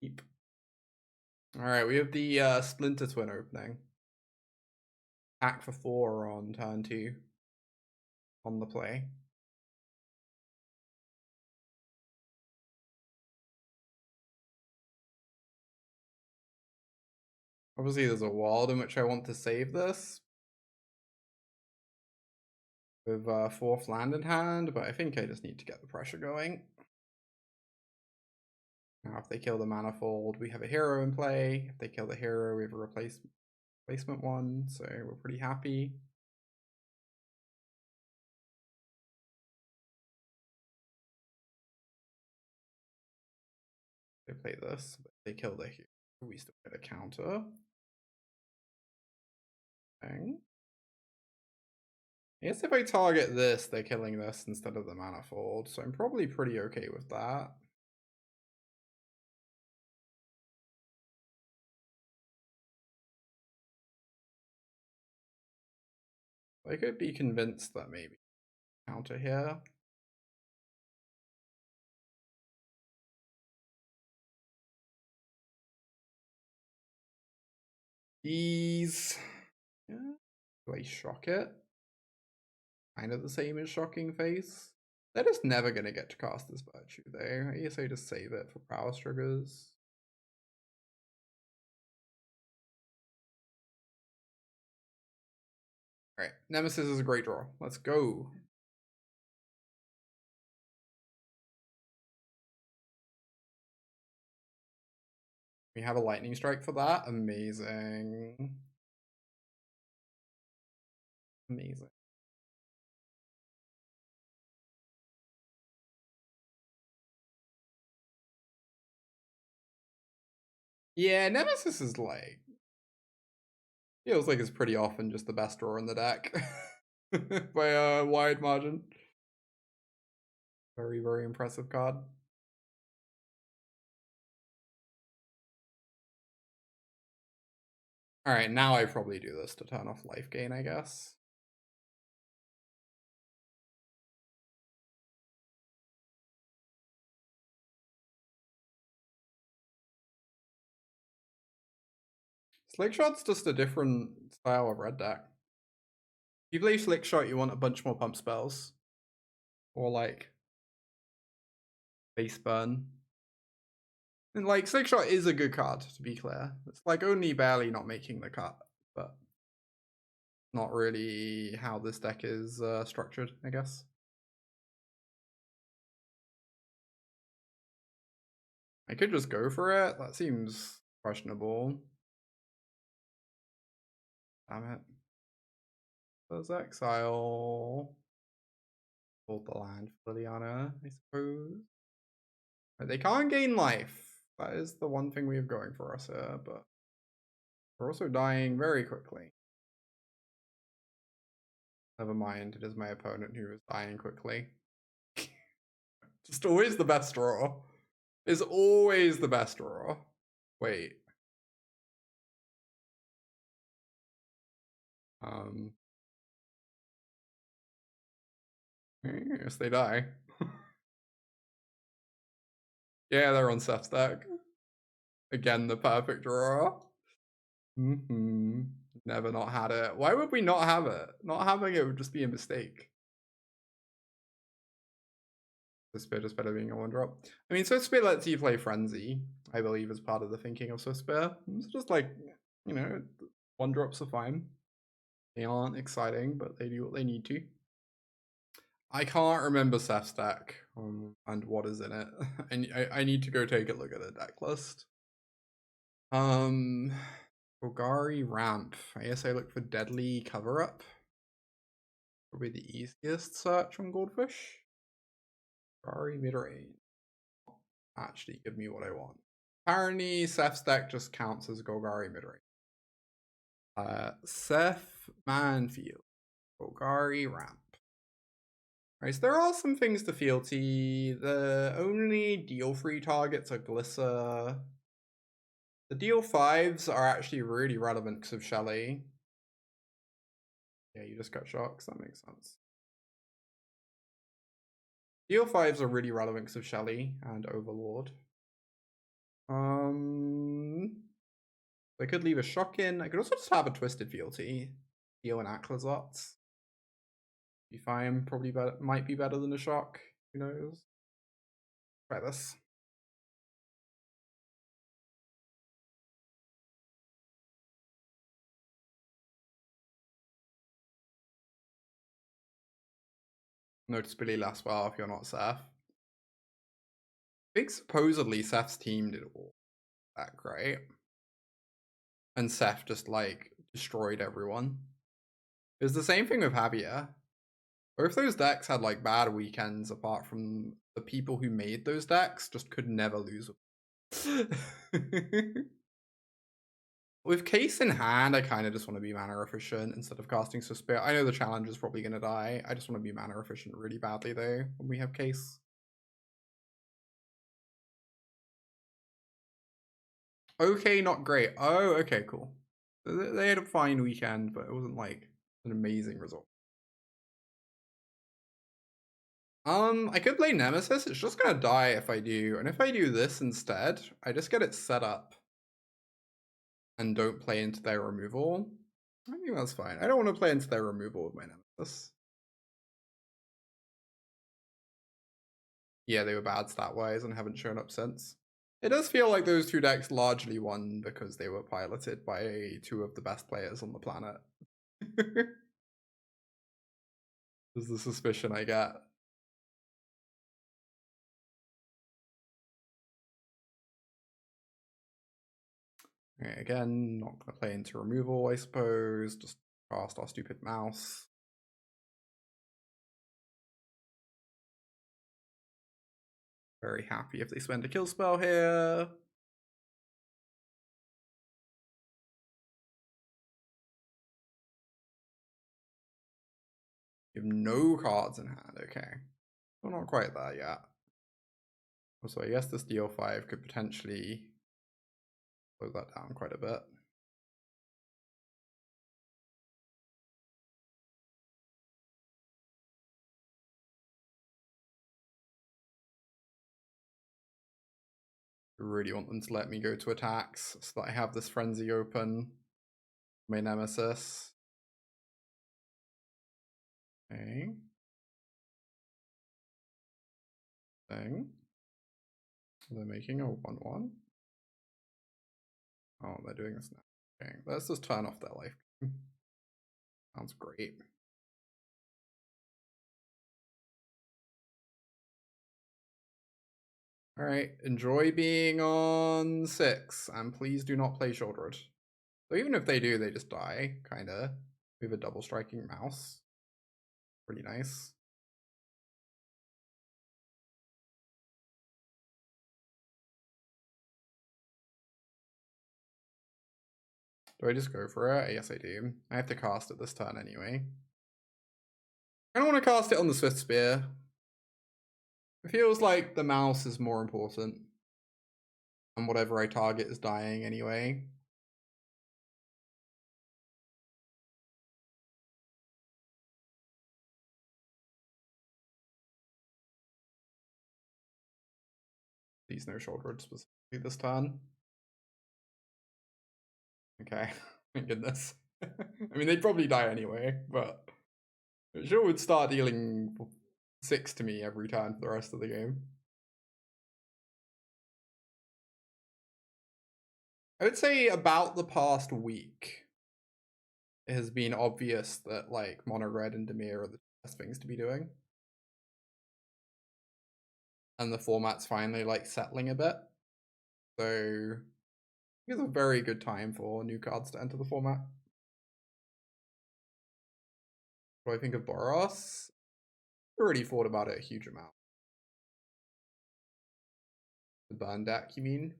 Keep. Alright, we have the Splinter Twin opening. Attack for 4 on turn 2. On the play. Obviously there's a world in which I want to save this. With 4th land in hand, but I think I just need to get the pressure going. Now if they kill the Manifold, we have a hero in play. If they kill the hero, we have a replacement one, so we're pretty happy. They play this, but they kill the hero. We still get a counter. Thing. I guess if I target this, they're killing this instead of the Manifold, so I'm probably pretty okay with that. I could be convinced that maybe counter here. These, yeah. Do I shock it? Kind of the same as Shocking Face. They're just never gonna get to cast this Virtue though. I guess I just save it for prowess triggers. Alright, Nemesis is a great draw. Let's go. We have a lightning strike for that. Amazing. Amazing. Yeah, Nemesis is like, feels like it's pretty often just the best draw in the deck. By a wide margin. Very, very impressive card. Alright, now I probably do this to turn off life gain, I guess. Slickshot's just a different style of red deck. If you play Slickshot, you want a bunch more pump spells. Or like Face Burn. And like Slickshot is a good card, to be clear. It's like only barely not making the cut, but not really how this deck is structured, I guess. I could just go for it. That seems questionable. Damn it. Does exile hold the land for Liliana, I suppose. But they can't gain life. That is the one thing we have going for us here, but we're also dying very quickly. Never mind, it is my opponent who is dying quickly. Just always the best draw. Is always the best draw. Wait. Yes, they die. Yeah, they're on Seth's deck. Again, the perfect draw. Never not had it. Why would we not have it? Not having it would just be a mistake. Swiftspear just better being a 1-drop. I mean, Swiftspear lets you play Frenzy, I believe, as part of the thinking of Swiftspear. It's just like, you know, 1-drops are fine. They aren't exciting, but they do what they need to. I can't remember Seth's deck and what is in it. And I need to go take a look at the deck list. Golgari Ramp. I guess I look for Deadly Cover-Up. Probably the easiest search on Goldfish. Golgari Midrange. Actually give me what I want. Apparently Seth's deck just counts as Golgari Midrange. Seth Manfield. Golgari Ramp. Right, so there are some things to fealty. The only deal-free targets are Glissa. The deal 5s are actually really relevant because of Shelly. Yeah, you just got shocks, that makes sense. Deal 5s are really relevant because of Shelly and Overlord. I could leave a shock in. I could also just have a Twisted Fealty. Heal an Aclazot. Be fine. Probably better, might be better than a shock. Who knows? Try this. Noticeably less well if you're not Seth. I think supposedly Seth's team did all that great. And Seth just like destroyed everyone. It was the same thing with Javier. Both those decks had like bad weekends apart from the people who made those decks just could never lose. With Case in hand, I kind of just want to be mana efficient instead of casting Swiftspear. I know the Challenger's probably going to die. I just want to be mana efficient really badly though when we have Case. Okay, not great. Oh, okay, cool. They had a fine weekend, but it wasn't like an amazing result. I could play Nemesis. It's just gonna die if I do. And if I do this instead, I just get it set up and don't play into their removal. I think that's fine. I don't want to play into their removal with my Nemesis. Yeah, they were bad stat-wise and haven't shown up since. It does feel like those two decks largely won because they were piloted by two of the best players on the planet. Is the suspicion I get. Okay, again, not gonna play into removal, I suppose. Just cast our stupid mouse. Very happy if they spend a kill spell here. You have no cards in hand, okay. We're not quite there yet. So I guess this DL5 could potentially slow that down quite a bit. I really want them to let me go to attacks so that I have this frenzy open. My Nemesis. Okay. Thing. They're making a 1/1. Oh, they're doing this now. Okay, let's just turn off their life. Sounds great. All right, enjoy being on 6, and please do not play Shouldered. So even if they do, they just die, kinda. We have a double striking mouse. Pretty nice. Do I just go for it? Yes, I do. I have to cast it this turn anyway. I don't want to cast it on the Swiftspear. It feels like the mouse is more important. And whatever I target is dying anyway. Please no Shouldered specifically this turn. Okay, thank goodness. I mean, they'd probably die anyway, but it sure would start dealing 6 to me every turn for the rest of the game. I would say about the past week, it has been obvious that like Mono Red and Dimir are the best things to be doing. And the format's finally like settling a bit. So it's a very good time for new cards to enter the format. What do I think of Boros? I already thought about it a huge amount. The burn deck, you mean?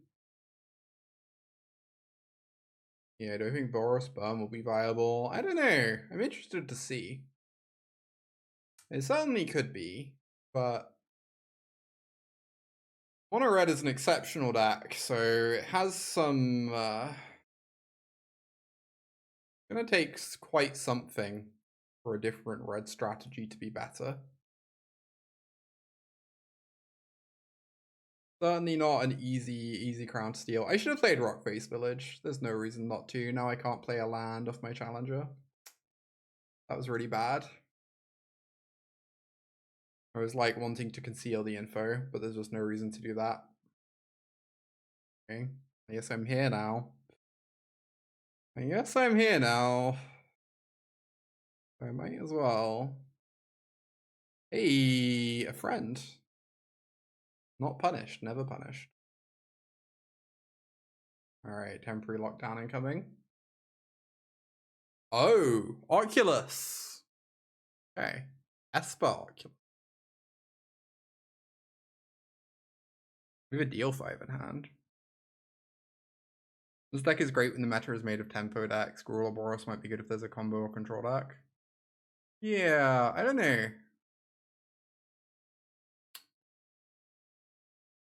Yeah, do I think Boros Burn will be viable? I don't know. I'm interested to see. It certainly could be, but Mono Red is an exceptional deck, so it has some gonna take quite something for a different red strategy to be better. Certainly not an easy crown to steal. I should have played Rockface Village. There's no reason not to. Now I can't play a land off my challenger. That was really bad. I was like wanting to conceal the info, but there's just no reason to do that. Okay, I guess I'm here now. I guess I'm here now. I might as well. Hey, a friend. Not punished, never punished. Alright, temporary lockdown incoming. Oh, Oculus. Okay, Esper Oculus. We have a deal 5 in hand. This deck is great when the meta is made of tempo decks. Ouroboros might be good if there's a combo or control deck. Yeah, I don't know.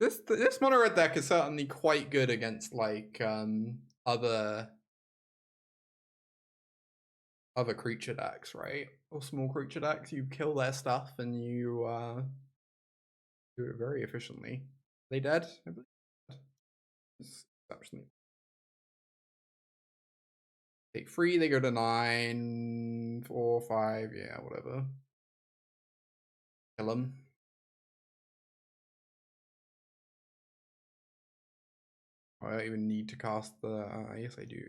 This mono red deck is certainly quite good against like other creature decks, right? Or small creature decks. You kill their stuff and you do it very efficiently. Are they dead? I believe. It's exceptionally. Take 3, they go to 9, 4, 5, yeah, whatever. Kill them. I don't even need to cast the. Yes, I do.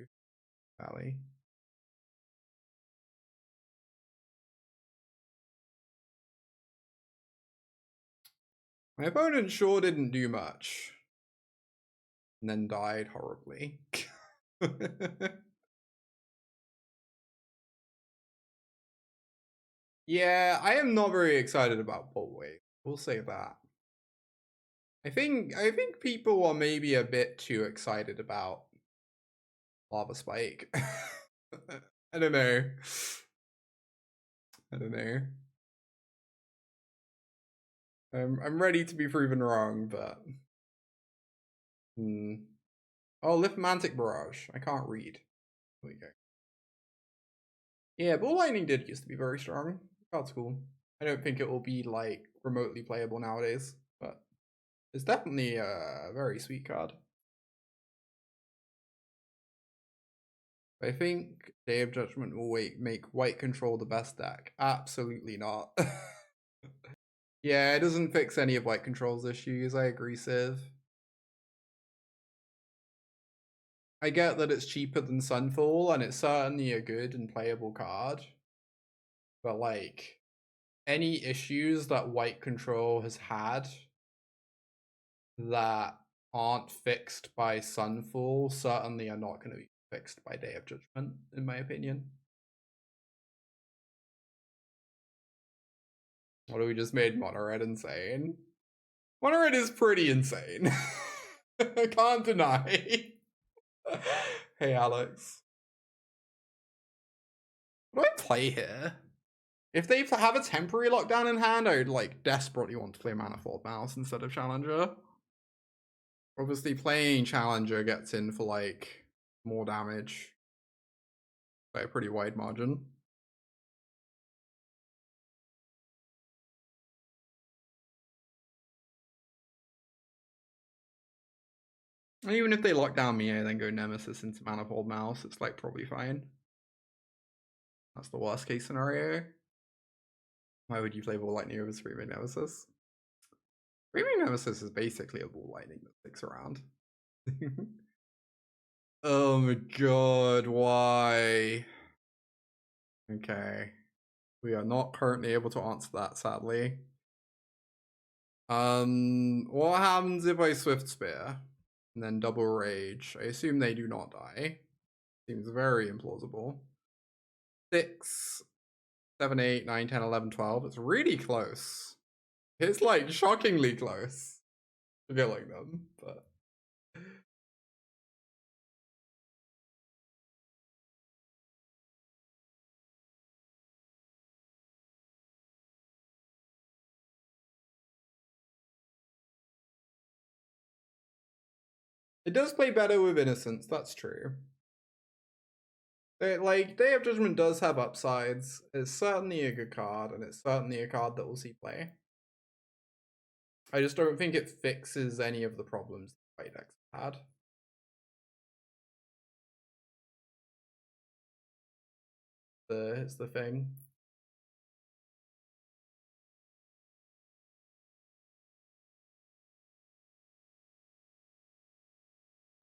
Valley. My opponent sure didn't do much. And then died horribly. Yeah, I am not very excited about Bolt. We'll say that. I think people are maybe a bit too excited about Lava Spike. I don't know. I don't know. I'm ready to be proven wrong, but oh, Lithomantic Barrage. I can't read. There we go. Yeah, Bull Lightning did used to be very strong. Card's cool. I don't think it will be like remotely playable nowadays, but it's definitely a very sweet card. I think Day of Judgment will make White Control the best deck. Absolutely not. Yeah, it doesn't fix any of White Control's issues. I agree, Civ. I get that it's cheaper than Sunfall, and it's certainly a good and playable card. But like, any issues that White Control has had that aren't fixed by Sunfall certainly are not going to be fixed by Day of Judgment, in my opinion. What have we just made Mono Red insane? Mono Red is pretty insane. I can't deny. Hey, Alex. What do I play here? If they have a temporary lockdown in hand, I would like desperately want to play Manifold Mouse instead of Challenger. Obviously, playing Challenger gets in for like more damage by a pretty wide margin. And even if they lock down me and then go Nemesis into Manifold Mouse, it's like probably fine. That's the worst case scenario. Why would you play Ball Lightning over Screaming Nemesis? Screaming Nemesis is basically a Ball Lightning that sticks around. Oh my god, why? Okay. We are not currently able to answer that, sadly. What happens if I Swiftspear and then double rage? I assume they do not die. Seems very implausible. 6, 7, 8, 9, 10, 11, 12. It's really close. It's like shockingly close to killing them, but it does play better with Innocence, that's true. Like, Day of Judgment does have upsides. It's certainly a good card, and it's certainly a card that we'll see play. I just don't think it fixes any of the problems the white decks had. It's the thing.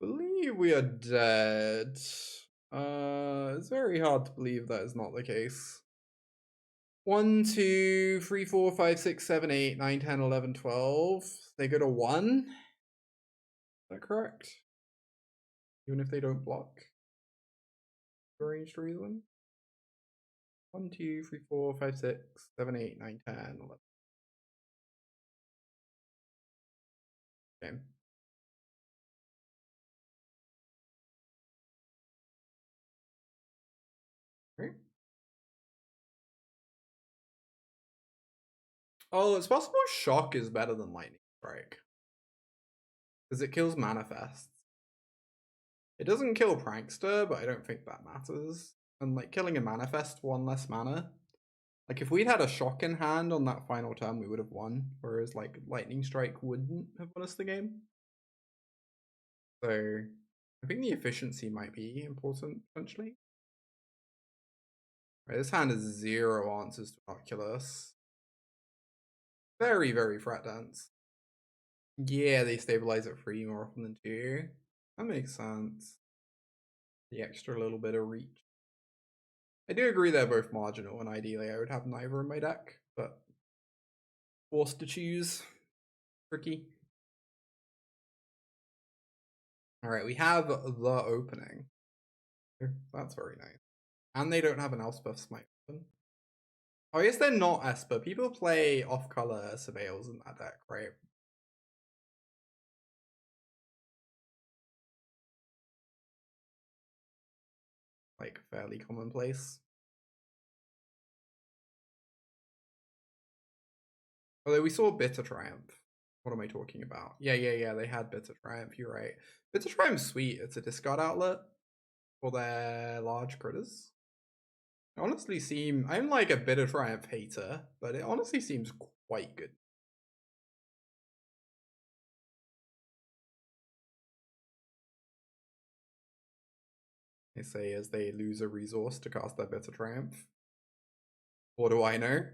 I believe we are dead. It's very hard to believe that is not the case. 1, 2, 3, 4, 5, 6, 7, 8, 9, 10, 11, 12. They go to 1. Is that correct? Even if they don't block for ranged reason. 1, 2, 3, 4, 5, 6, 7, 8, 9, 10, 11. Okay. Right. Oh, it's possible Shock is better than Lightning Strike. Because it kills Manifests. It doesn't kill Prankster, but I don't think that matters. And like killing a Manifest, 1 less mana. Like if we'd had a Shock in hand on that final turn, we would have won. Whereas like Lightning Strike wouldn't have won us the game. So I think the efficiency might be important potentially. Right, this hand is 0 answers to Oculus. Very, very threat dense. Yeah, they stabilize at 3 more often than 2. That makes sense. The extra little bit of reach. I do agree they're both marginal, and ideally I would have neither in my deck, but forced to choose. Tricky. Alright, we have the opening. That's very nice. And they don't have an Elspeth Smite weapon. Oh, I guess they're not Esper. People play off-color Surveils in that deck, right? Like, fairly commonplace. Although we saw Bitter Triumph. What am I talking about? Yeah, they had Bitter Triumph, you're right. Bitter Triumph's sweet. It's a discard outlet for their large critters. It honestly I'm like a Bitter Triumph hater, but it honestly seems quite good. They say as they lose a resource to cast their Bitter Triumph. What do I know?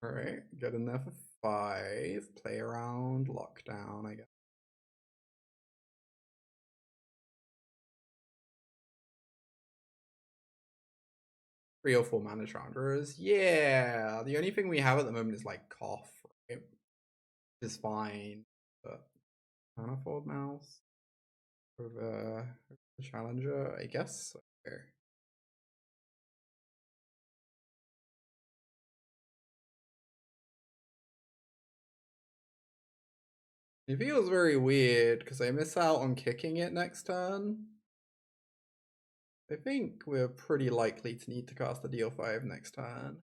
Alright, get in there for 5. Play around, lockdown, I guess. Three or 4 mana Chandra's. Yeah, the only thing we have at the moment is like Cough, right? Which is fine, but Manifold Mouse over the Challenger, I guess. Okay. It feels very weird because I miss out on kicking it next turn. I think we're pretty likely to need to cast the deal 5 next turn.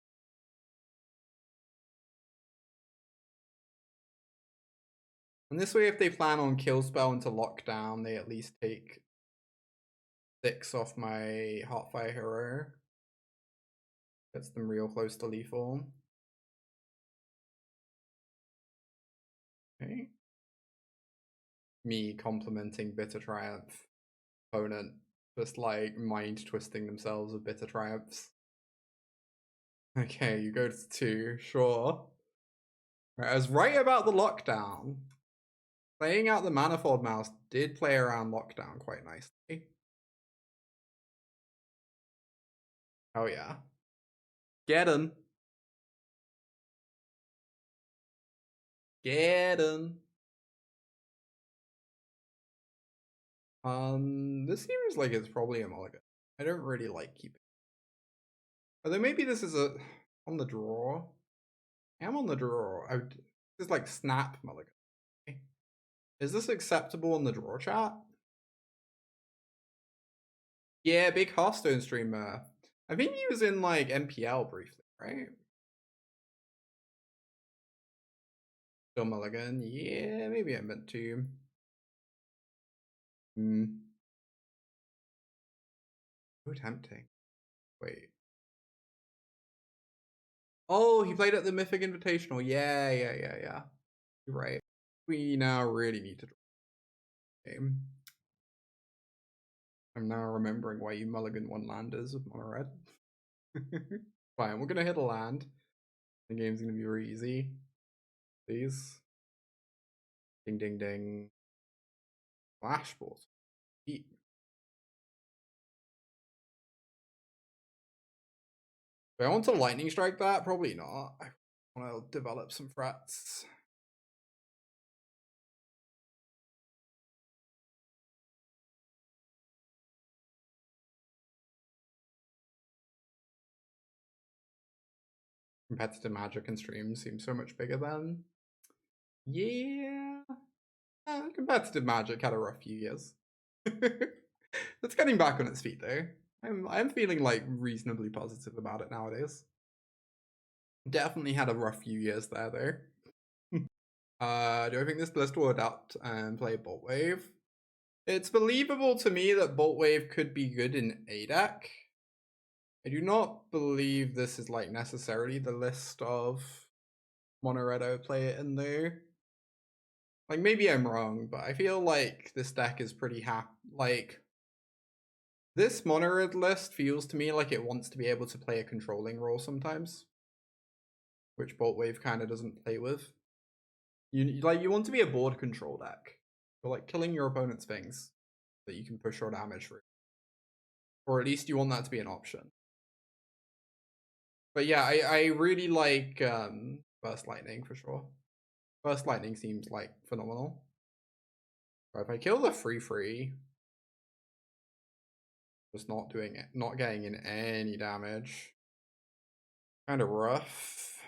And this way, if they plan on kill spell into lockdown, they at least take 6 off my Heartfire Hero. Gets them real close to lethal. Okay. Me complimenting Bitter Triumph opponent, just like mind twisting themselves with Bitter Triumphs. Okay, you go to 2, sure. Right, I was right about the lockdown. Playing out the Manifold Mouse did play around lockdown quite nicely. Oh yeah. Get him. Get him. This seems like it's probably a mulligan. I don't really like keeping. Although maybe this is on the draw. I am on the draw. This is like snap mulligan. Okay. Is this acceptable in the draw chat? Yeah, big Hearthstone streamer. I think he was in like MPL briefly, right? Still mulligan. Yeah, maybe I meant to. So tempting. Wait. Oh, he played at the Mythic Invitational. Yeah. Right. We now really need to draw the game. I'm now remembering why you mulligan one landers with mono red. Fine, we're gonna hit a land. The game's gonna be very easy. Please. Ding ding ding. Flashballs. Eat. Do I want to lightning strike that? Probably not. I want to develop some threats. Competitive Magic and streams seem so much bigger than. Yeah. Competitive Magic had a rough few years. It's getting back on its feet though. I'm feeling like reasonably positive about it nowadays. Definitely had a rough few years there though. Do I think this list will adapt and play Bolt Wave? It's believable to me that Bolt Wave could be good in a deck. I do not believe this is like necessarily the list of mono red I would play it in there. Like maybe I'm wrong, but I feel like this deck is pretty like this mono red list feels to me like it wants to be able to play a controlling role sometimes, which Bolt Wave kind of doesn't play with. You want to be a board control deck. You're like killing your opponent's things that you can push your damage through. Or at least you want that to be an option. But yeah, I really like Burst Lightning for sure. Burst Lightning seems like phenomenal. But if I kill the 3/3, just not doing it, not getting in any damage. Kind of rough.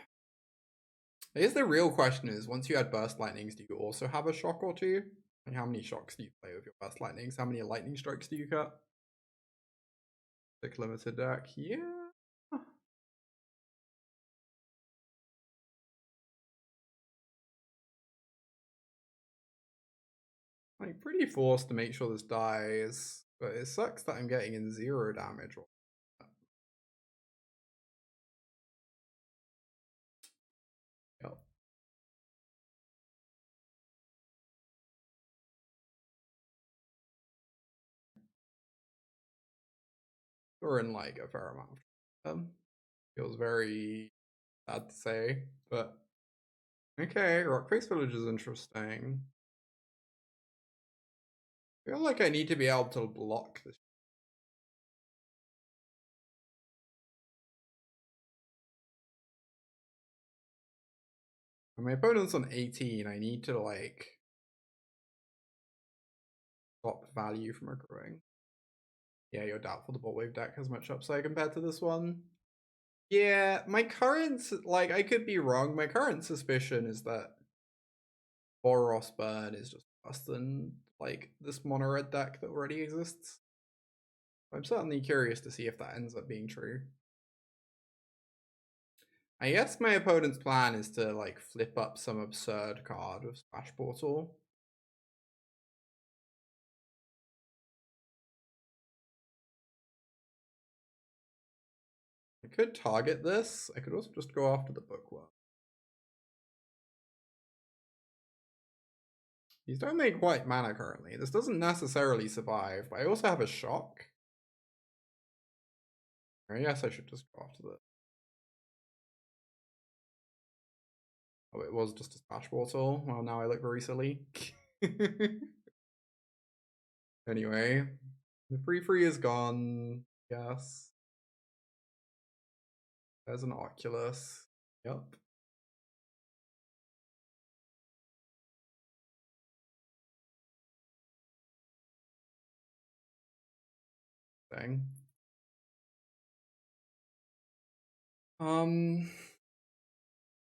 I guess the real question is, once you add Burst Lightnings, do you also have a shock or two? Like how many shocks do you play with your Burst Lightnings? How many lightning strikes do you cut? 6 limited deck, yeah. Like pretty forced to make sure this dies, but it sucks that I'm getting in 0 damage. Yep. We're in like a fair amount of them. Feels very sad to say, but okay, Rockface Village is interesting. I feel like I need to be able to block this. When my opponent's on 18, I need to like stop value from accruing. Yeah, you're doubtful the Bolt Wave deck has much upside compared to this one. Yeah, my current, like, I could be wrong. My current suspicion is that Boros Burn is just worse than, like, this mono red deck that already exists. I'm certainly curious to see if that ends up being true. I guess my opponent's plan is to, like, flip up some absurd card with Splash Portal. I could target this. I could also just go after the Bookworm. These don't make white mana currently. This doesn't necessarily survive, but I also have a shock. I guess I should just go after this. Oh, it was just a Splash Portal. Well, now I look very silly. Anyway, the free is gone. Yes. There's an Oculus. Yep. Thing.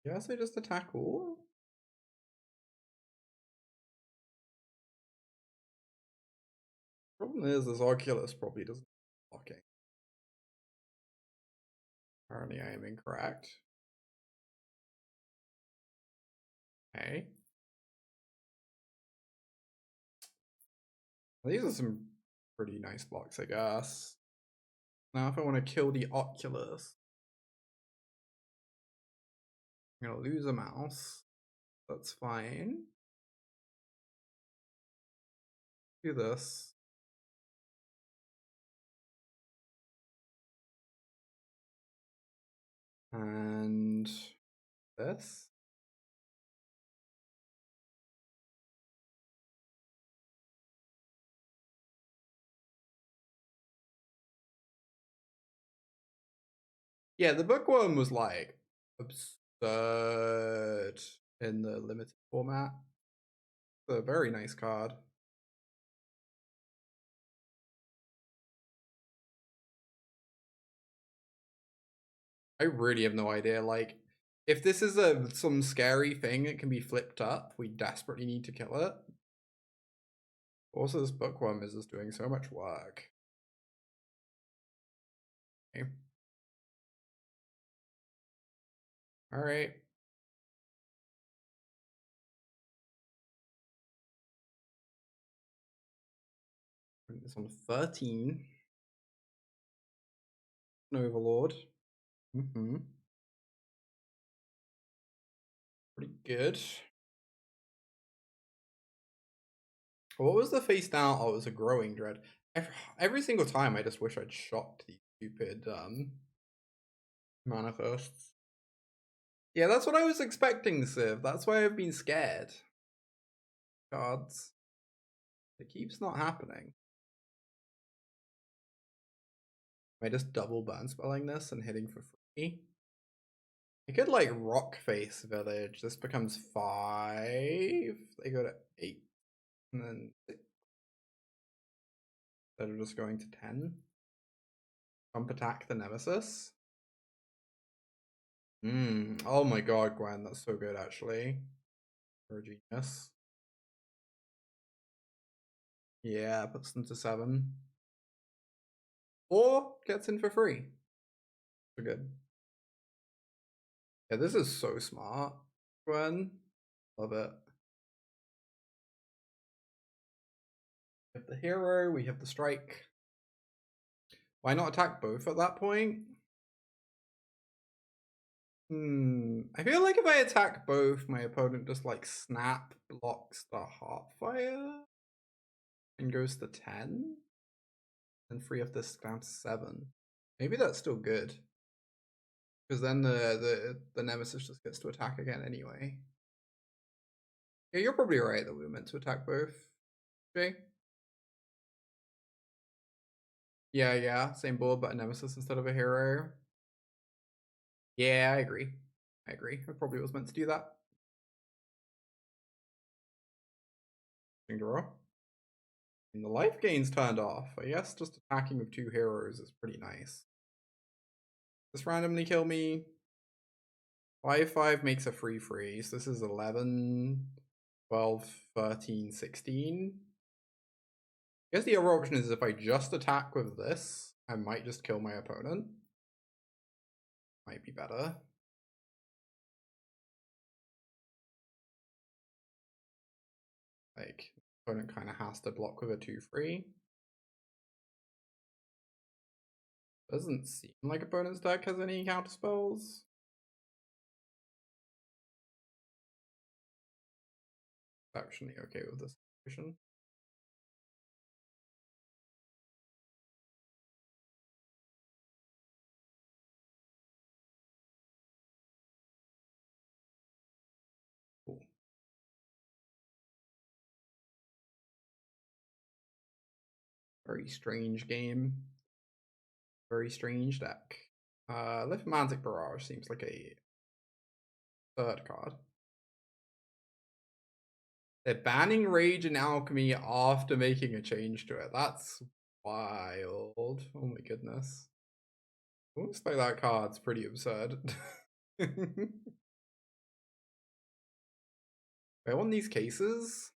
Guess I just attack all. Problem is, this Oculus probably doesn't blocking. Apparently, I am incorrect. Okay. These are some pretty nice blocks, I guess. Now, if I want to kill the Oculus, I'm gonna lose a mouse. That's fine. Do this. And this. Yeah, the bookworm was like absurd in the limited format. It's a very nice card. I really have no idea. Like, if this is some scary thing that can be flipped up, we desperately need to kill it. Also, this bookworm is just doing so much work. Okay. All right. It's on 13. An Overlord. Pretty good. What was the face down? Oh, it was a growing dread. Every single time, I just wish I'd shocked these stupid manifests. Yeah, that's what I was expecting, Civ. That's why I've been scared. Cards. It keeps not happening. Am I just double burn spelling this and hitting for free? I could like Rockface Village. This becomes 5. They go to 8. And then 6. Instead of just going to 10. Jump attack the Nemesis. Oh my god, Gwen, that's so good actually. You're a genius. Yeah, puts them to 7. Or gets in for free. So good. Yeah, this is so smart, Gwen. Love it. We have the hero, we have the strike. Why not attack both at that point? I feel like if I attack both, my opponent just like snap blocks the Heartfire and goes to 10. And free of this down to 7. Maybe that's still good. Because then the Nemesis just gets to attack again anyway. Yeah, you're probably right that we were meant to attack both. Okay. Yeah. Same board, but a Nemesis instead of a hero. Yeah, I agree. I probably was meant to do that. Draw. And the life gain's turned off. I guess just attacking with 2 heroes is pretty nice. Just randomly kill me. 5/5 makes a free freeze. This is 11, 12, 13, 16. I guess the other option is if I just attack with this, I might just kill my opponent. Might be better. Like, opponent kind of has to block with a 2/3. Doesn't seem like opponent's deck has any counter spells. Actually, okay with this situation. Cool. Very strange game. Very strange deck. Lithomantic Barrage seems like a 3rd card. They're banning Rage and Alchemy after making a change to it. That's wild. Oh my goodness. Looks like that card's pretty absurd. I want these cases.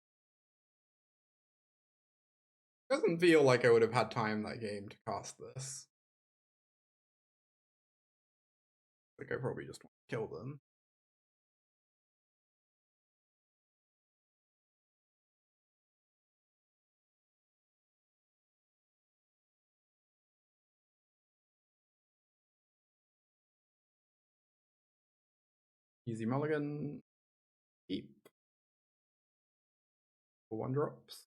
Doesn't feel like I would have had time that game to cast this. Like I probably just want to kill them. Easy mulligan. Keep. for 1-drops.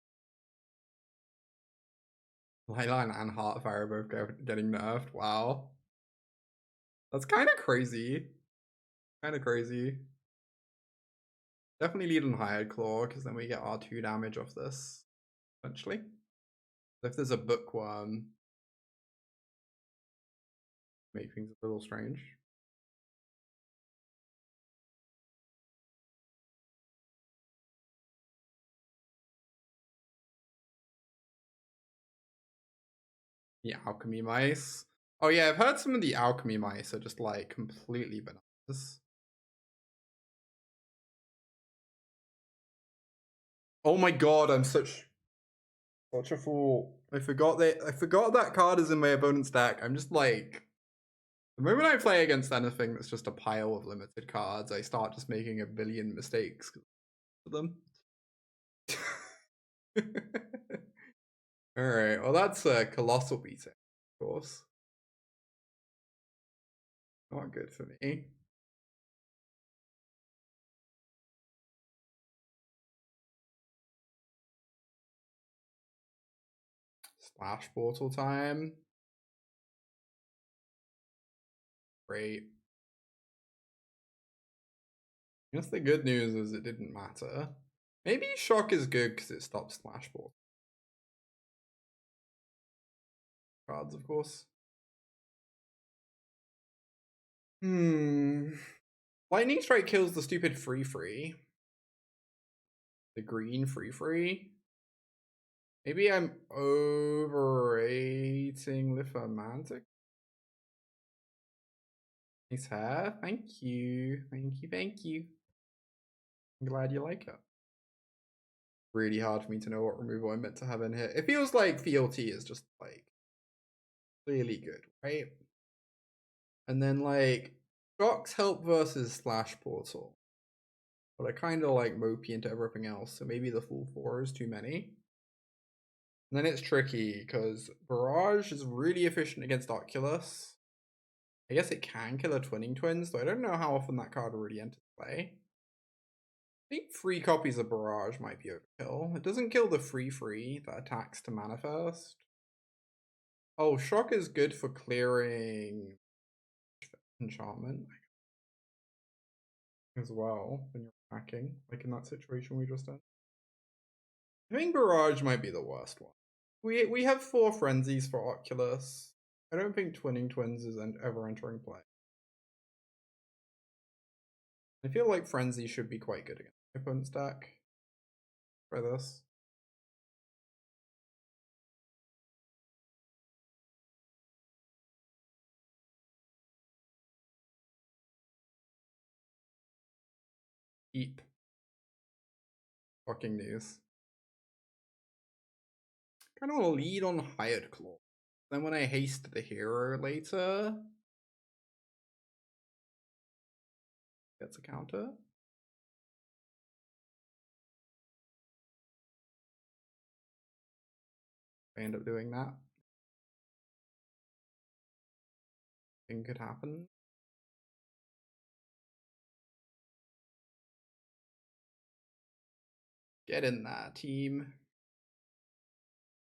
Lightline and Heartfire are both getting nerfed. Wow. That's kind of crazy. Kind of crazy. Definitely lead on Hired Claw, because then we get our 2 damage off this, eventually. If there's a Bookworm, make things a little strange. The Alchemy Mice. Oh yeah, I've heard some of the Alchemy Mice are just like completely bananas. Oh my god, I'm such a fool. I forgot that card is in my opponent's deck. I'm just like, the moment I play against anything that's just a pile of limited cards, I start just making a billion mistakes for them. Alright, well that's a colossal beating, of course. Not good for me. Splash portal time. Great. I guess the good news is it didn't matter. Maybe Shock is good because it stops Splash portal cards, of course. Lightning Strike kills the stupid free. The green free. Maybe I'm overrating Lithomantic. Nice hair. Thank you. Thank you. I'm glad you like it. Really hard for me to know what removal I'm meant to have in here. It feels like Fealty is just like clearly good, right? And then like Shocks help versus Slash Portal. But I kind of like Mopey into everything else, so maybe the full 4 is too many. And then it's tricky because Barrage is really efficient against Oculus. I guess it can kill a Twinning Twins, though I don't know how often that card already enters play. I think 3 copies of Barrage might be overkill. It doesn't kill the free that attacks to Manifest. Oh, Shock is good for clearing enchantment as well when you're attacking, like in that situation we just had. I think Barrage might be the worst one. We have 4 Frenzies for Oculus. I don't think Twinning Twins is ever entering play. I feel like Frenzy should be quite good against my opponent's deck. Try this. Eep. Fucking news. Kind of want to lead on Hired Claw. Then when I haste the hero later, gets a counter. I end up doing that. Thing could happen. Get in there, team.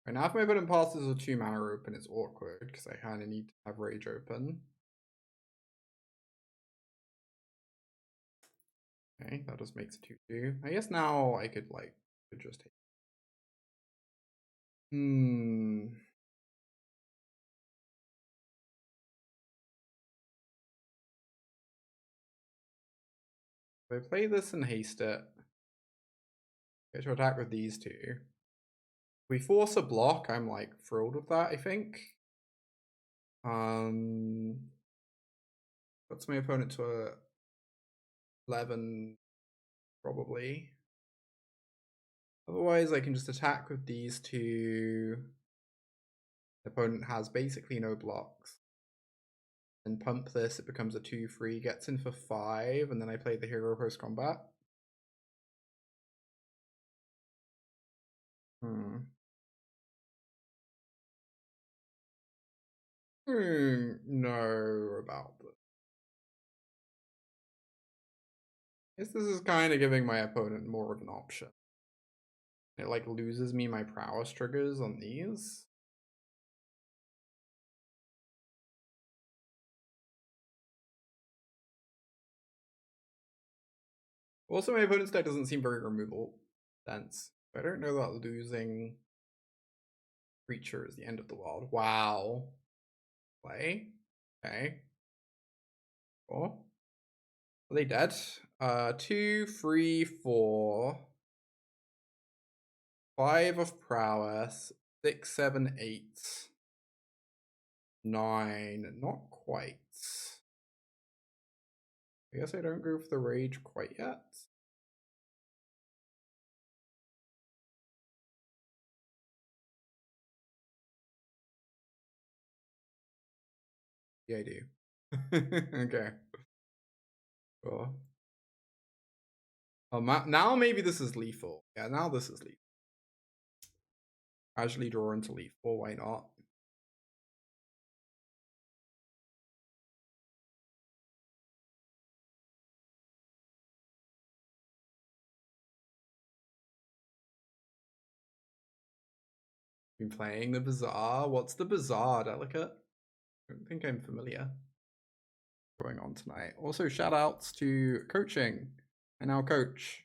Right now, if my opponent passes a 2 mana open, it's awkward because I kind of need to have Rage open. Okay, that just makes it 2/2. I guess now I could like just take. If I play this and haste it, get to attack with these 2. If we force a block, I'm like thrilled with that, I think. Puts my opponent to a 11, probably. Otherwise, I can just attack with these 2. The opponent has basically no blocks. And pump this, it becomes a 2/3, gets in for 5, and then I play the hero post combat. No about this. I guess this is kind of giving my opponent more of an option. It like loses me my prowess triggers on these. Also, my opponent's deck doesn't seem very removal dense. I don't know that losing creature is the end of the world. Wow. Play. Okay. Cool. Are they dead? 2, 3, 4. 5 of prowess. 6, 7, 8. 9. Not quite. I guess I don't go for the rage quite yet. Yeah, I do. Okay. Cool. Oh, now maybe this is lethal. Yeah, now this is lethal. Casually draw into lethal, why not? Been playing the Bazaar. What's the Bazaar, Delicate? I don't think I'm familiar. Going on tonight. Also, shout outs to coaching. I now coach.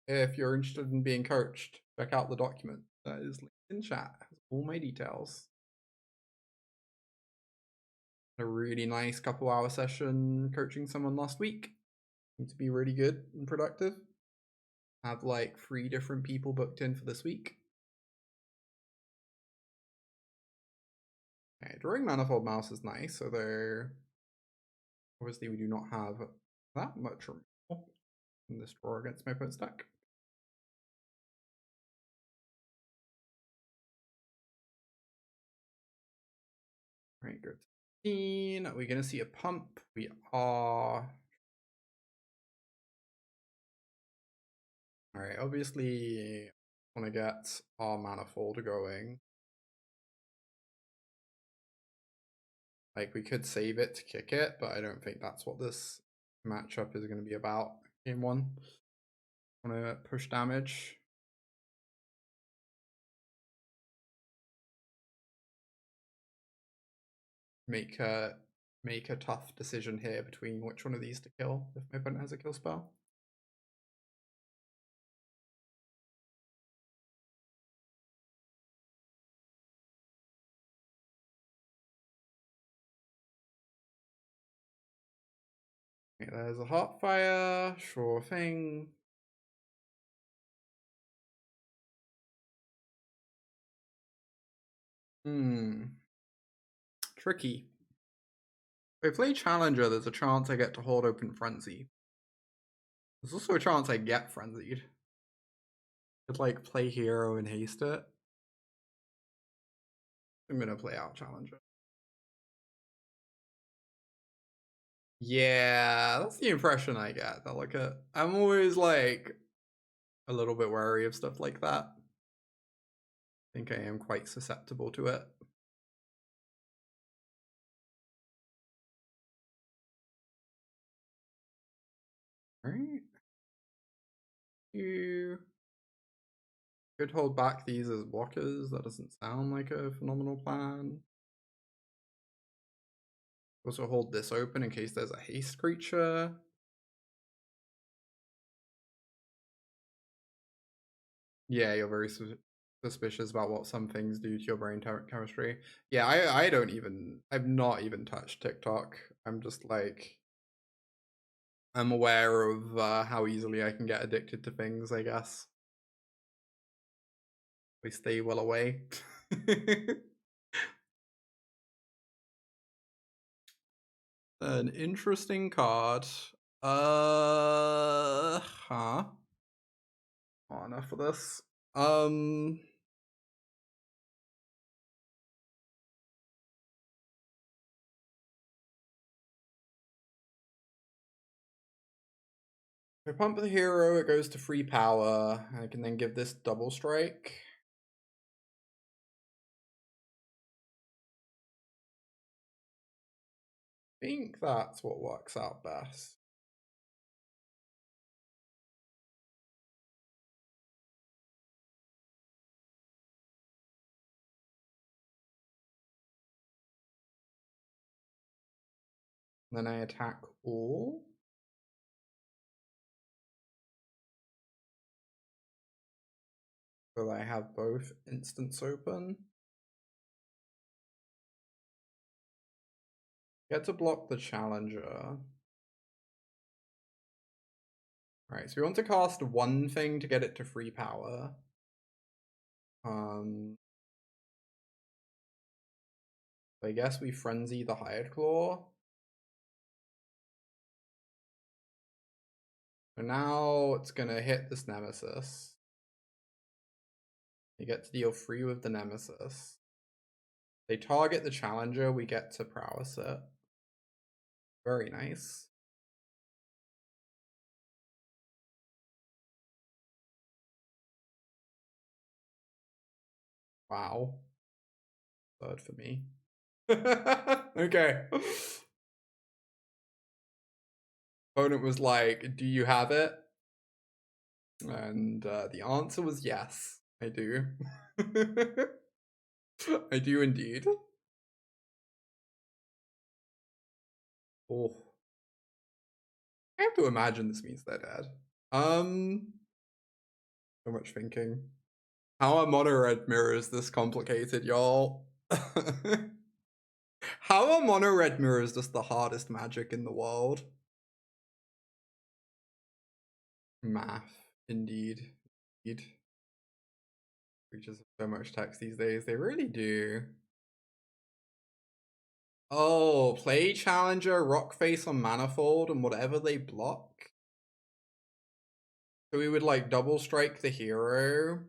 If you're interested in being coached, check out the document that is linked in chat. It has all my details. A really nice couple hour session coaching someone last week. Seemed to be really good and productive. Have like 3 different people booked in for this week. Okay, drawing Manifold Mouse is nice, although obviously we do not have that much removal in this draw against my opponent's deck. Alright, go to 15. Are we gonna see a pump? We are. Alright, obviously want to get our Manifold going. Like, we could save it to kick it, but I don't think that's what this matchup is going to be about. Game 1. Want to push damage. Make a tough decision here between which one of these to kill if my opponent has a kill spell. Okay, there's a Heartfire, sure thing. Tricky. If I play Challenger, there's a chance I get to hold open Frenzy. There's also a chance I get Frenzied. Could like play Hero and haste it. I'm gonna play out Challenger. Yeah, that's the impression I get. Delicate. I'm always like a little bit wary of stuff like that. I think I am quite susceptible to it. Alright. You could hold back these as blockers. That doesn't sound like a phenomenal plan. Also hold this open in case there's a haste creature. Yeah, you're very suspicious about what some things do to your brain chemistry. Yeah, I've not even touched TikTok. I'm just like, I'm aware of how easily I can get addicted to things, I guess. We stay well away. An interesting card. Huh. Oh, enough of this. If I pump the hero, it goes to free power. I can then give this double strike. I think that's what works out best. Then I attack all. So I have both instants open. Get to block the Challenger. Alright, so we want to cast one thing to get it to free power. I guess we Frenzy the Hired Claw. So now it's gonna hit this Nemesis. You get to deal 3 with the Nemesis. They target the Challenger, we get to prowess it. Very nice. Wow. Third for me. Okay. Opponent was like, do you have it? And the answer was yes, I do. I do indeed. Oh. I have to imagine this means they're dead. So much thinking. How are mono red mirrors this complicated, y'all? How are mono red mirrors just the hardest magic in the world? Math, indeed. Indeed. Creatures have so much text these days, they really do. Oh, play Challenger, Rockface on Manifold, and whatever they block. So we would like double strike the hero.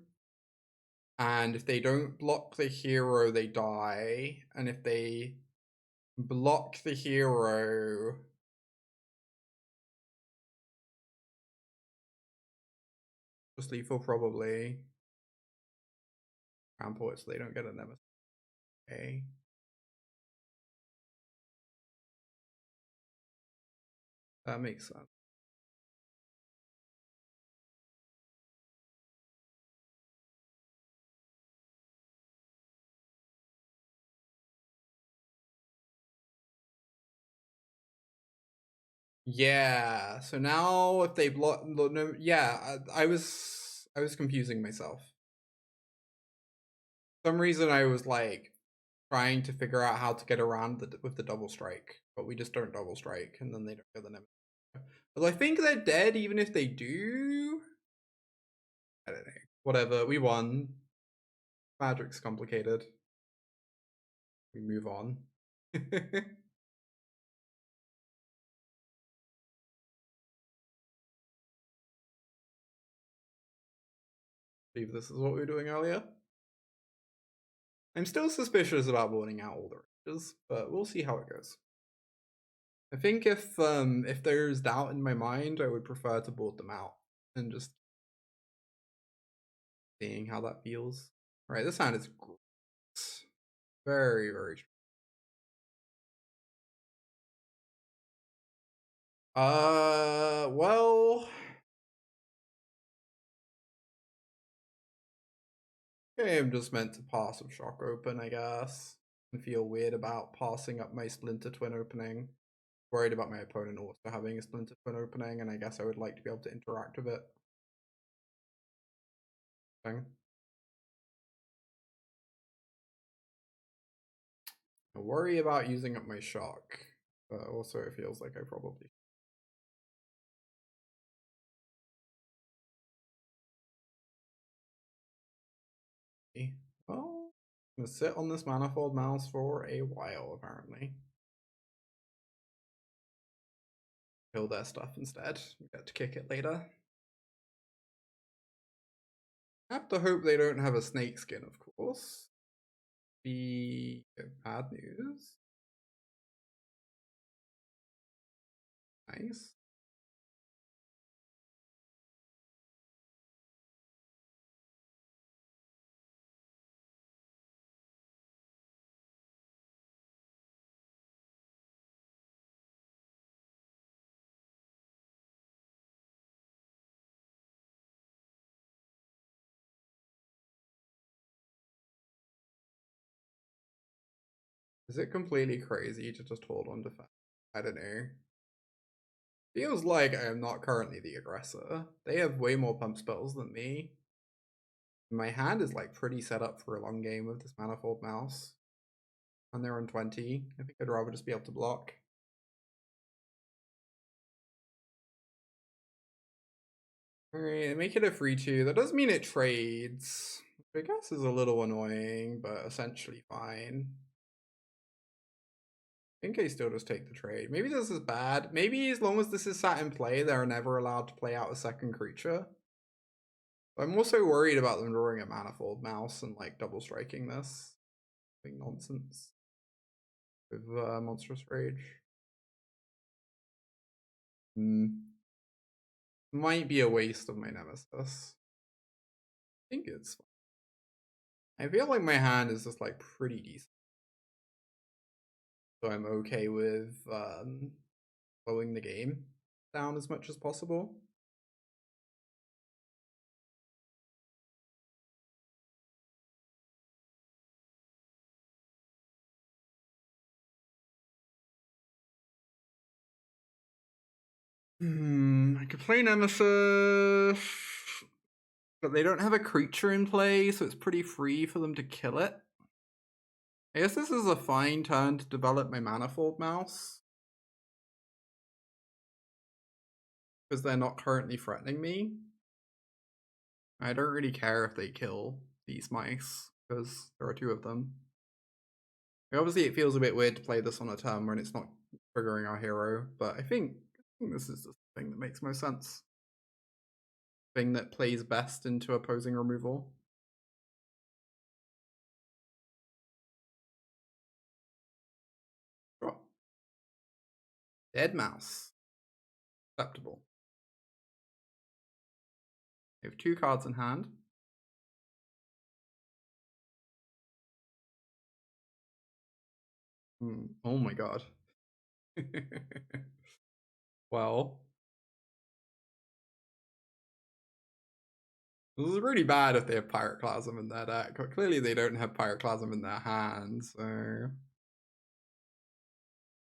And if they don't block the hero, they die. And if they block the hero, just lethal probably. Trample it so they don't get a Nemesis. Okay. That makes sense. Yeah, so now if they block, no, yeah, I was confusing myself. For some reason I was like trying to figure out how to get around with the double strike, but we just don't double strike, and then they don't get the Nemesis. But I think they're dead even if they do. I don't know. Whatever, we won. Magic's complicated. We move on. Believe this is what we were doing earlier. I'm still suspicious about boarding out all the rages, but we'll see how it goes. I think if there's doubt in my mind, I would prefer to board them out and just seeing how that feels. All right, this hand is great. Very, very strong. Well, okay, I'm just meant to pass with Shock open, I guess. And feel weird about passing up my Splinter Twin opening. Worried about my opponent also having a Splinter Twin opening, and I guess I would like to be able to interact with it. Thing. I worry about using up my Shock, but also it feels like I probably. Well, I'm gonna sit on this Manifold Mouse for a while, apparently. Kill their stuff instead. Get to kick it later. I have to hope they don't have a snake skin, of course. Be bad news. Nice. Is it completely crazy to just hold on defense? I don't know. Feels like I am not currently the aggressor. They have way more pump spells than me. My hand is like pretty set up for a long game with this Manifold Mouse. And they're on 20. I think I'd rather just be able to block. Alright, make it a 3-2. That does mean it trades. Which I guess is a little annoying, but essentially fine. I think I still just take the trade. Maybe this is bad. Maybe as long as this is sat in play, they're never allowed to play out a second creature. I'm also worried about them drawing a Manifold Mouse and like double striking this. Being nonsense. With Monstrous Rage. Might be a waste of my Nemesis. I think it's fine. I feel like my hand is just like pretty decent. So I'm okay with slowing the game down as much as possible. I could play Nemesis, but they don't have a creature in play, so it's pretty free for them to kill it. I guess this is a fine turn to develop my Manifold Mouse, because they're not currently threatening me. I don't really care if they kill these mice, because there are 2 of them. Obviously, it feels a bit weird to play this on a turn when it's not triggering our hero, but I think this is the thing that makes most sense. Thing that plays best into opposing removal. Draw. Dead mouse. Acceptable. I have 2 cards in hand. Oh my god. Well. This is really bad if they have Pyroclasm in their deck, but clearly they don't have Pyroclasm in their hand, so...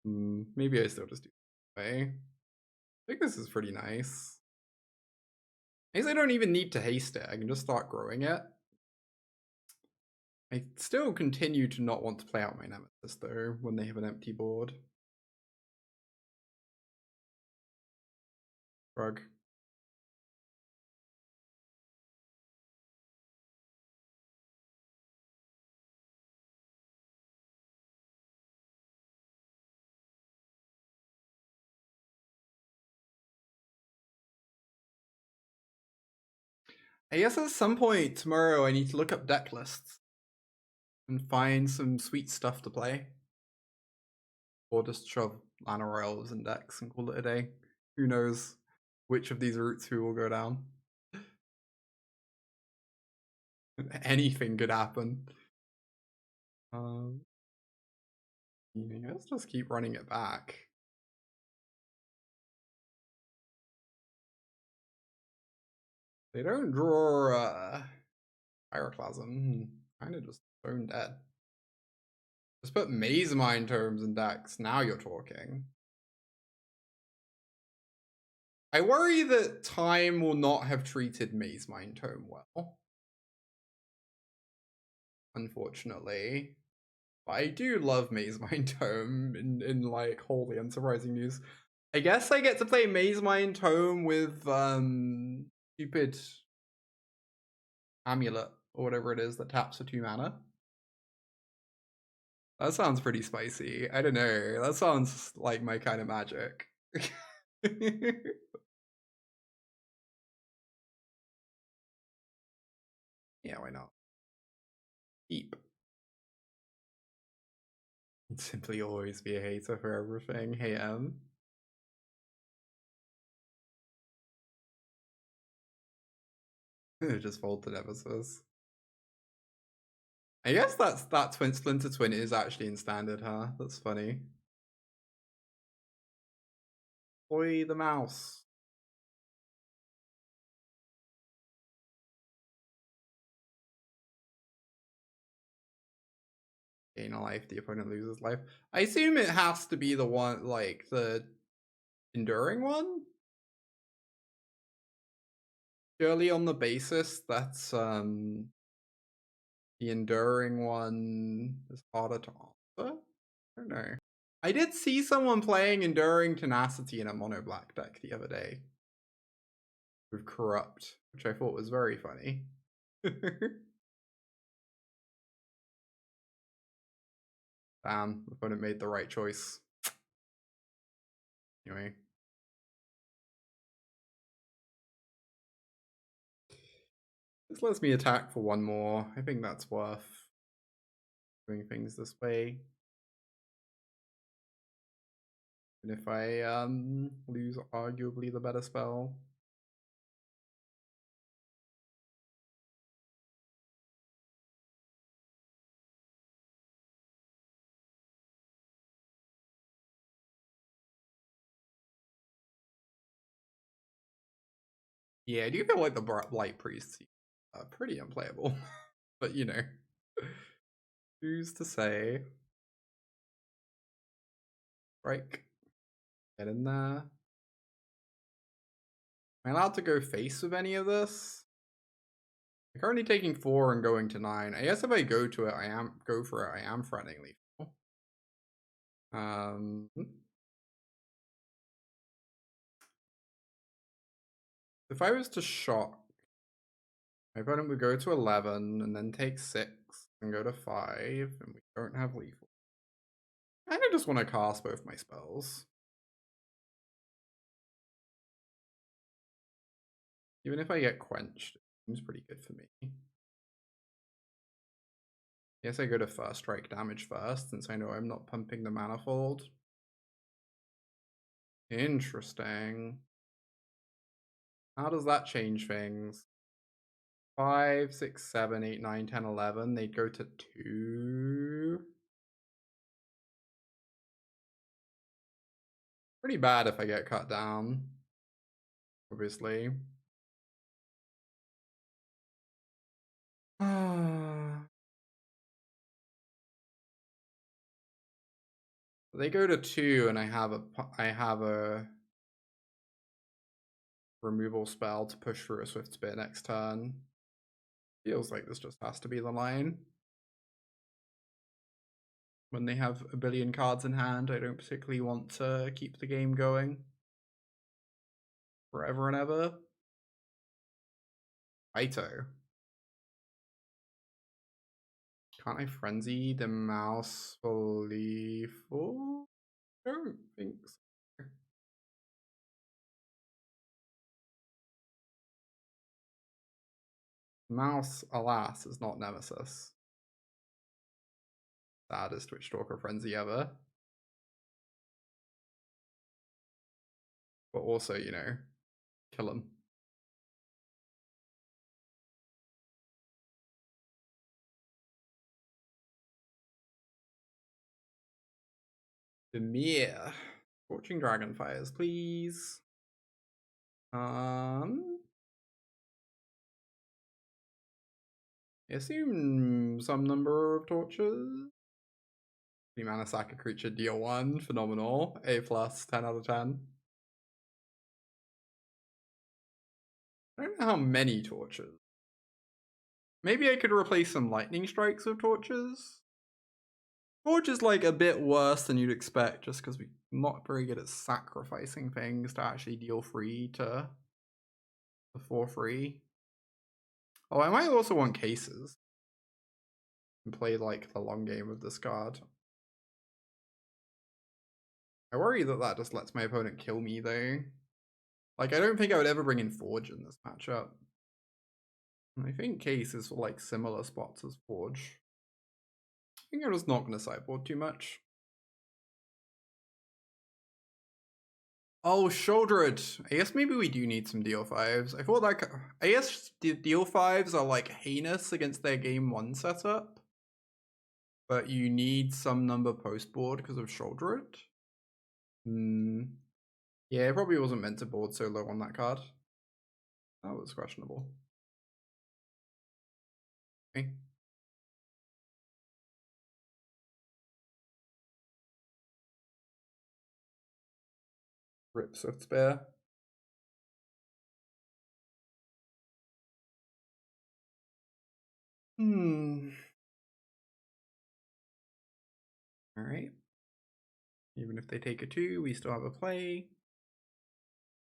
maybe I still just do it this way. I think this is pretty nice. I guess I don't even need to haste it, I can just start growing it. I still continue to not want to play out my Nemesis though, when they have an empty board. Shrug. I guess at some point tomorrow I need to look up deck lists and find some sweet stuff to play. Or just shove Lana Royals in decks and call it a day. Who knows which of these routes we will go down. Anything could happen. Let's just keep running it back. They don't draw Pyroclasm. Kind of just stone dead. Just put Maze Mind Tomes in decks. Now you're talking. I worry that time will not have treated Maze Mind Tome well. Unfortunately. But I do love Maze Mind Tome in like wholly unsurprising news. I guess I get to play Maze Mind Tome with stupid Amulet or whatever it is that taps for 2 mana. That sounds pretty spicy. I don't know. That sounds like my kind of magic. Yeah, why not? Deep. Simply always be a hater for everything. Hey, just fold to Nemesis. I guess that Splinter Twin is actually in standard, huh? That's funny. Boy, the mouse. gain a life, the opponent loses life. I assume it has to be the one, like, the enduring one? Purely on the basis that's, the enduring one is harder to answer? I don't know. I did see someone playing Enduring Tenacity in a mono black deck the other day with Corrupt, which I thought was very funny. Damn, the opponent made the right choice. Anyway. This lets me attack for one more. I think that's worth doing things this way. And if I lose arguably the better spell. Yeah, I do feel like the Blight Priests are pretty unplayable. But you know. Who's to say? Strike. Get in there. Am I allowed to go face with any of this? I'm currently taking 4 and going to 9. I guess if I go to it, I am threatening lethal. If I was to shock, my opponent would go to 11 and then take 6 and go to 5, and we don't have lethal. I kind of just want to cast both my spells. Even if I get quenched, it seems pretty good for me. Yes, I go to first strike damage first, since I know I'm not pumping the Manifold. Interesting. How does that change things? 5, 6, 7, 8, 9, 10, 11. They'd go to 2. Pretty bad if I get cut down, obviously. They go to 2 and I have a removal spell to push through a Swiftspear next turn. Feels like this just has to be the line. When they have a billion cards in hand, I don't particularly want to keep the game going forever and ever. Ito. Can't I frenzy the mouse for lethal? I don't think so. Mouse, alas, is not Nemesis. Saddest Witchstalker Frenzy ever. But also, you know, kill him. Demir. Scorching Dragonfires, please. I assume some number of torches. The mana sack a creature, deal 1, phenomenal. A+, 10 out of 10. I don't know how many torches. Maybe I could replace some lightning strikes with torches. Torch is like a bit worse than you'd expect, just because we're not very good at sacrificing things to actually deal free to the 4/3. Oh, I might also want cases and play like the long game with this card. I worry that that just lets my opponent kill me though. Like, I don't think I would ever bring in Forge in this matchup. And I think Case is for like similar spots as Forge. I think I'm just not going to sideboard too much. Oh, Shoulder it. I guess maybe we do need some deal 5s. I thought that. I guess the deal 5s are like heinous against their game 1 setup. But you need some number post board because of Shoulder it. Yeah, it probably wasn't meant to board so low on that card. That was questionable. Okay. Rip Swiftspear. Alright. Even if they take a 2, we still have a play.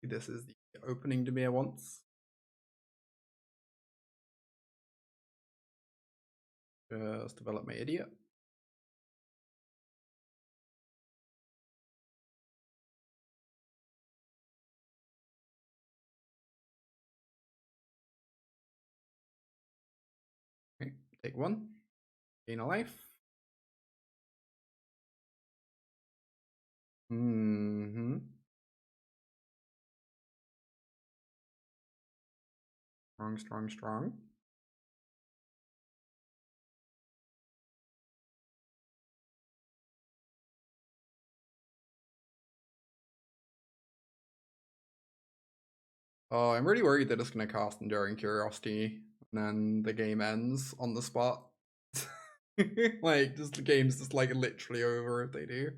This is the opening Dimir wants. Just develop my idiot. Okay, take 1. Gain a life. Strong, strong, strong. Oh, I'm really worried that it's going to cast Enduring Curiosity and then the game ends on the spot. Like, just the game's just like literally over if they do.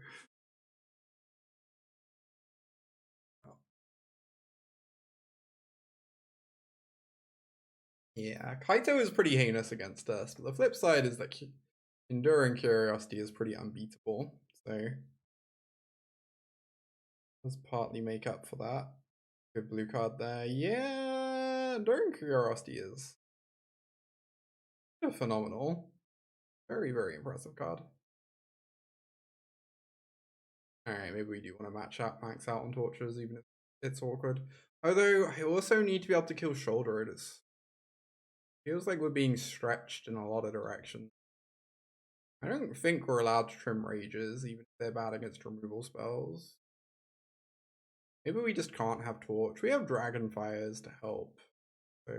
Yeah, Kaito is pretty heinous against us, but the flip side is that Enduring Curiosity is pretty unbeatable, so let's partly make up for that. Good blue card there. Yeah, Enduring Curiosity is phenomenal. Very, very impressive card. Alright, maybe we do want to max out on tortures, even if it's awkward. Although, I also need to be able to kill shoulder. It feels like we're being stretched in a lot of directions. I don't think we're allowed to trim rages, even if they're bad against removal spells. Maybe we just can't have torch. We have Dragonfires to help. So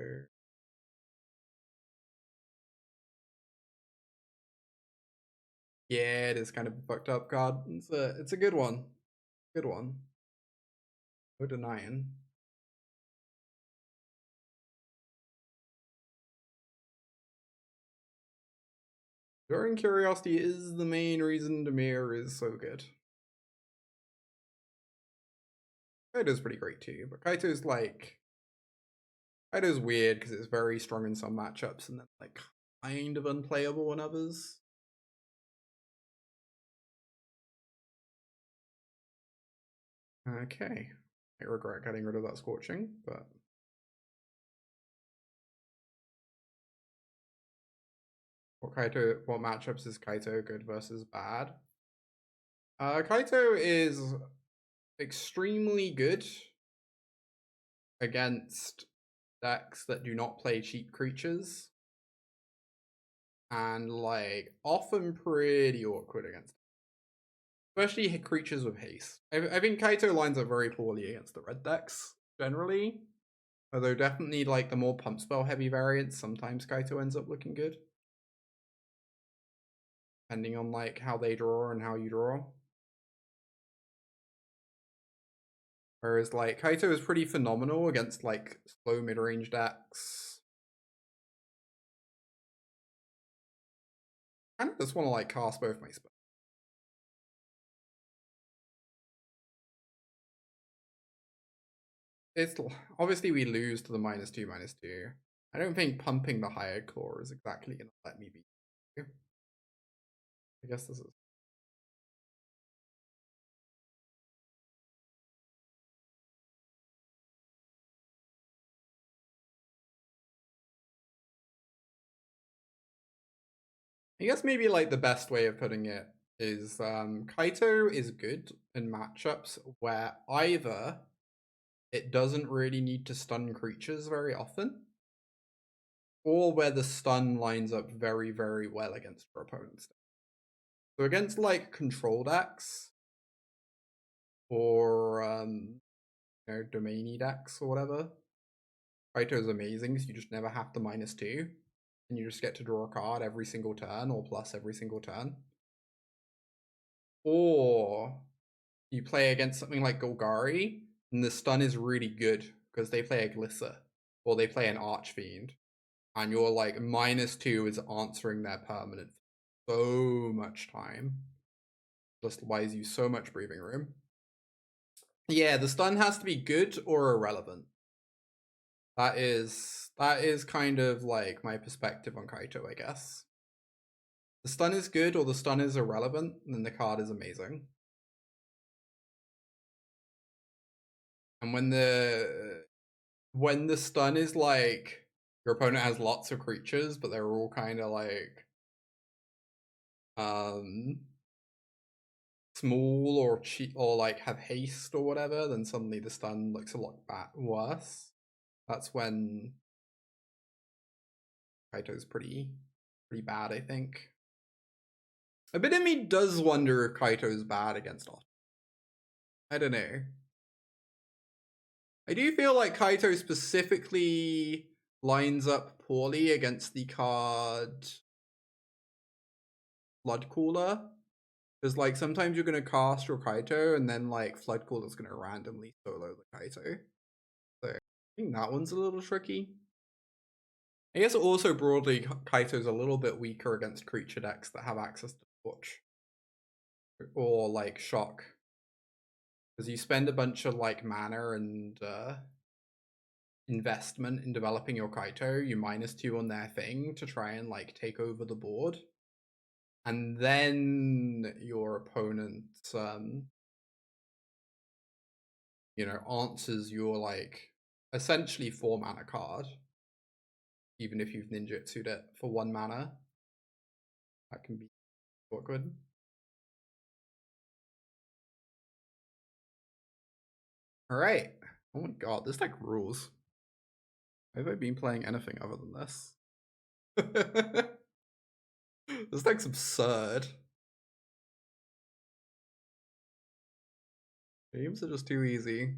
yeah, it is kind of a fucked up card. It's a good one. Good one. No denying. Enduring Curiosity is the main reason Dimir is so good. Kaito's pretty great too, but Kaito's weird because it's very strong in some matchups and then like kind of unplayable in others. Okay. I regret getting rid of that Scorching, but what matchups is Kaito good versus bad? Kaito is extremely good against decks that do not play cheap creatures, and like often pretty awkward against, especially creatures with haste. I think Kaito lines up very poorly against the red decks generally, although definitely like the more pump spell heavy variants, sometimes Kaito ends up looking good, depending on like how they draw and how you draw. Whereas like Kaito is pretty phenomenal against like slow mid-range decks. I kind of just want to like cast both my spells. It's obviously we lose to the -2/-2. I don't think pumping the higher claw is exactly gonna let me beat you. I guess this is. I guess maybe like the best way of putting it is Kaito is good in matchups where either it doesn't really need to stun creatures very often, or where the stun lines up very, very well against your opponent's deck. So against like control decks or domainy decks or whatever, Kaito is amazing because you just never have to -2, and you just get to draw a card every single turn or plus every single turn. Or you play against something like Golgari, and the stun is really good because they play a Glisser or they play an Archfiend, and you're like -2 is answering their permanent so much time. Just buys you so much breathing room. Yeah, the stun has to be good or irrelevant. That is kind of like my perspective on Kaito, I guess. The stun is good or the stun is irrelevant, then the card is amazing. And when the stun is like your opponent has lots of creatures, but they're all kind of like small or cheap or like have haste or whatever, then suddenly the stun looks a lot worse. That's when Kaito's pretty bad, I think. A bit of me does wonder if Kaito's bad against off. I don't know. I do feel like Kaito specifically lines up poorly against the card Flood Cooler. Because like sometimes you're gonna cast your Kaito and then like Flood Cooler's gonna randomly solo the Kaito. So I think that one's a little tricky. I guess also broadly Kaito's a little bit weaker against creature decks that have access to Torch. Or like Shock. Because you spend a bunch of like mana and investment in developing your Kaito, you -2 on their thing to try and like take over the board. And then your opponent you know, answers your like essentially 4 mana card. Even if you've ninjutsu'd it for 1 mana. That can be awkward. Alright. Oh my god, this deck rules. Have I been playing anything other than this? This deck's absurd. Games are just too easy.